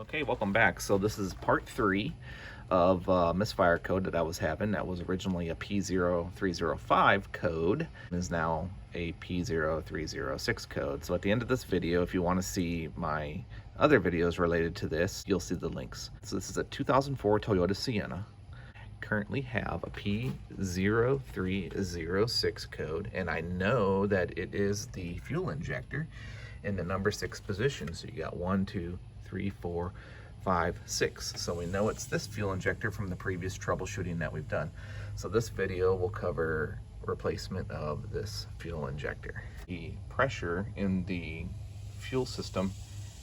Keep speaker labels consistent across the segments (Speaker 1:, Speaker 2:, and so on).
Speaker 1: Okay, welcome back. So this is part 3 of misfire code that I was having. That was originally a P0305 code, is now a P0306 code. So at the end of this video, if you want to see my other videos related to this, you'll see the links. So this is a 2004 Toyota Sienna. Currently have a P0306 code, and I know that it is the fuel injector in the number 6 position. So you got 1, 2, 3, 4, 5, 6. So we know it's this fuel injector from the previous troubleshooting that we've done. So this video will cover replacement of this fuel injector. The pressure in the fuel system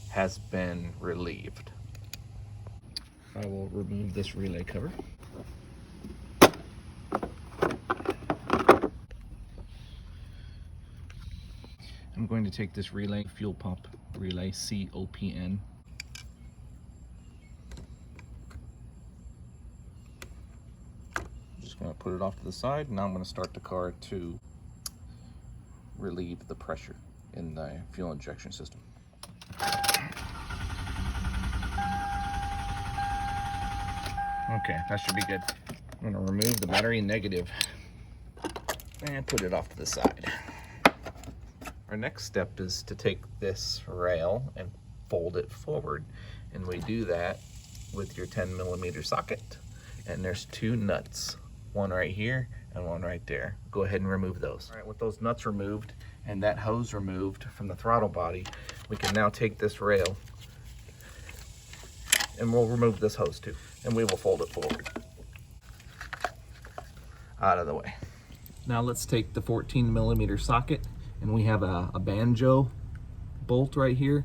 Speaker 1: has been relieved. I will remove this relay cover. I'm going to take this relay, fuel pump relay, COPN. Just going to put it off to the side. Now I'm going to start the car to relieve the pressure in the fuel injection system. Okay, that should be good. I'm going to remove the battery negative and put it off to the side. Our next step is to take this rail and fold it forward, and we do that with your 10mm socket, and there's 2 nuts, one right here and one right there. Go ahead and remove those. All right, with those nuts removed and that hose removed from the throttle body, we can now take this rail and we'll remove this hose too, and we will fold it forward out of the way. Now let's take the 14mm socket, and we have a banjo bolt right here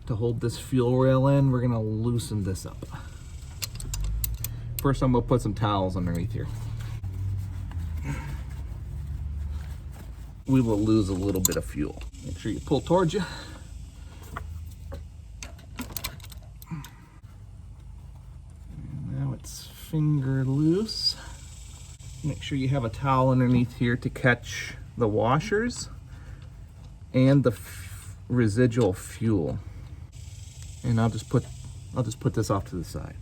Speaker 1: to hold this fuel rail in. We're gonna loosen this up. First, I'm gonna put some towels underneath here. We will lose a little bit of fuel. Make sure you pull towards you. Now it's finger loose. Make sure you have a towel underneath here to catch the washers and the residual fuel. And I'll just put this off to the side.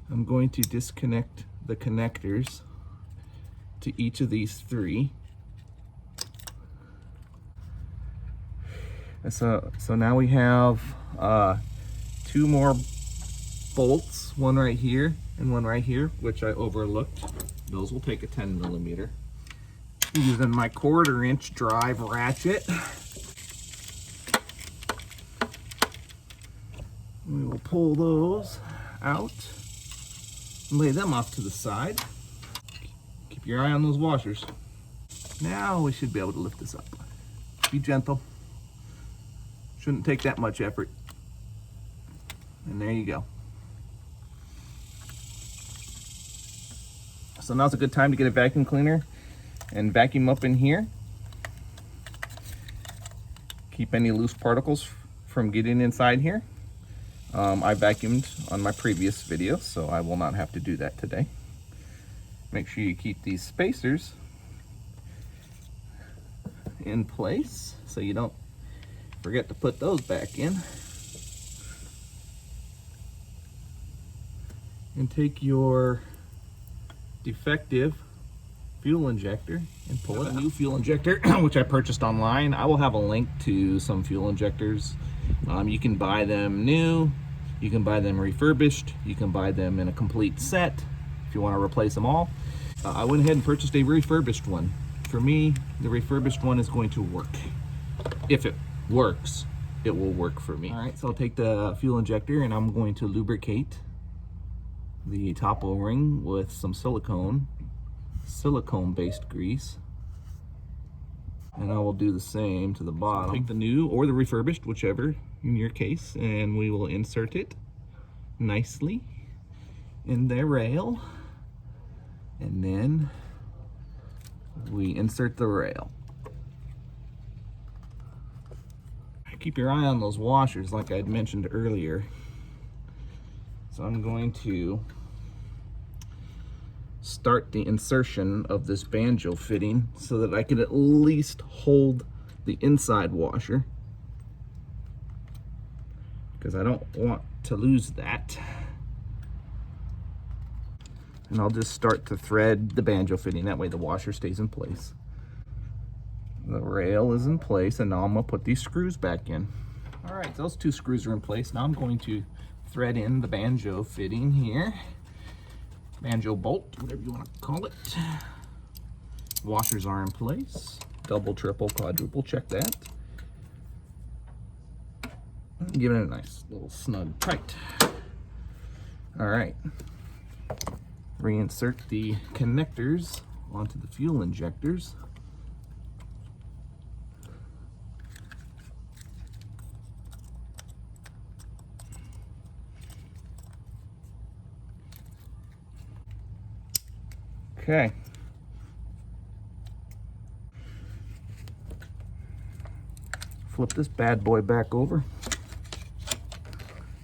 Speaker 1: I'm going to disconnect the connectors to each of these 3. So now we have 2 more bolts, one right here and one right here, which I overlooked. Those will take a 10mm. Using my 1/4" drive ratchet, we will pull those out and lay them off to the side. Keep your eye on those washers. Now we should be able to lift this up. Be gentle. Shouldn't take that much effort. And there you go. So now's a good time to get a vacuum cleaner and vacuum up in here. Keep any loose particles from getting inside here. I vacuumed on my previous video, so I will not have to do that today. Make sure you keep these spacers in place so you don't forget to put those back in. And take your defective fuel injector and pull it out. A new fuel injector, which I purchased online. I will have a link to some fuel injectors. You can buy them new, you can buy them refurbished, you can buy them in a complete set if you want to replace them all. I went ahead and purchased a refurbished one. For me, the refurbished one is going to work. If it works, it will work for me. All right, so I'll take the fuel injector and I'm going to lubricate the top O-ring with some silicone-based grease, and I will do the same to the bottom. Take the new or the refurbished, whichever in your case, and we will insert it nicely in the rail, and then we insert the rail. Keep your eye on those washers like I had mentioned earlier. So I'm going to start the insertion of this banjo fitting so that I can at least hold the inside washer because I don't want to lose that. And I'll just start to thread the banjo fitting. That way the washer stays in place. The rail is in place, and now I'm gonna put these screws back in. All right, those 2 screws are in place. Now I'm going to thread in the banjo fitting here. Banjo bolt, whatever you want to call it. Washers are in place. Double, triple, quadruple, check that. Give it a nice little snug tight. All right. Reinsert the connectors onto the fuel injectors. Okay. Flip this bad boy back over.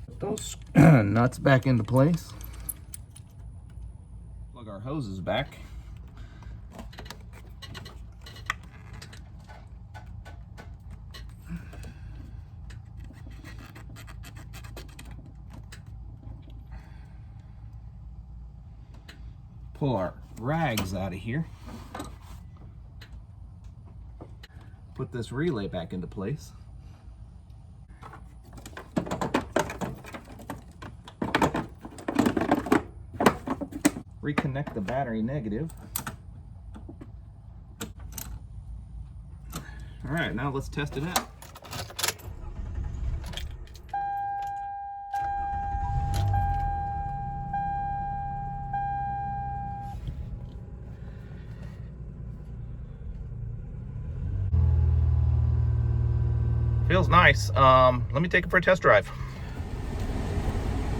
Speaker 1: Put those nuts back into place. Plug our hoses back. Pull our rags out of here. Put this relay back into place. Reconnect the battery negative. All right, now let's test it out. Feels nice. Let me take it for a test drive.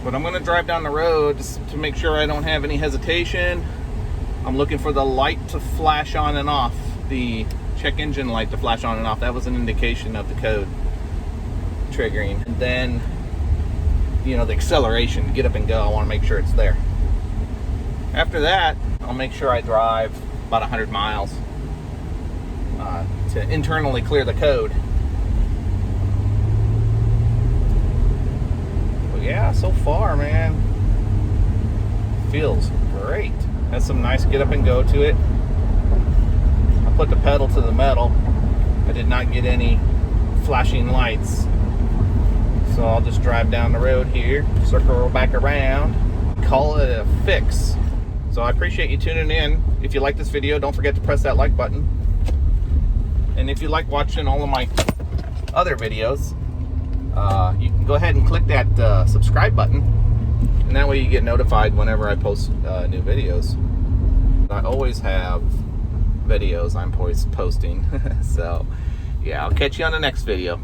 Speaker 1: But I'm gonna drive down the road just to make sure I don't have any hesitation. I'm looking for the light to flash on and off, the check engine light to flash on and off. That was an indication of the code triggering. And then, you know, the acceleration to get up and go, I wanna make sure it's there. After that, I'll make sure I drive about 100 miles to internally clear the code. Yeah, so far, man, feels great. Has some nice get up and go to it. I put the pedal to the metal. I did not get any flashing lights. So I'll just drive down the road here, circle back around, call it a fix. So I appreciate you tuning in. If you like this video, don't forget to press that like button. And if you like watching all of my other videos, you can go ahead and click that subscribe button, and that way you get notified whenever I post new videos. I always have videos I'm posting. So yeah, I'll catch you on the next video.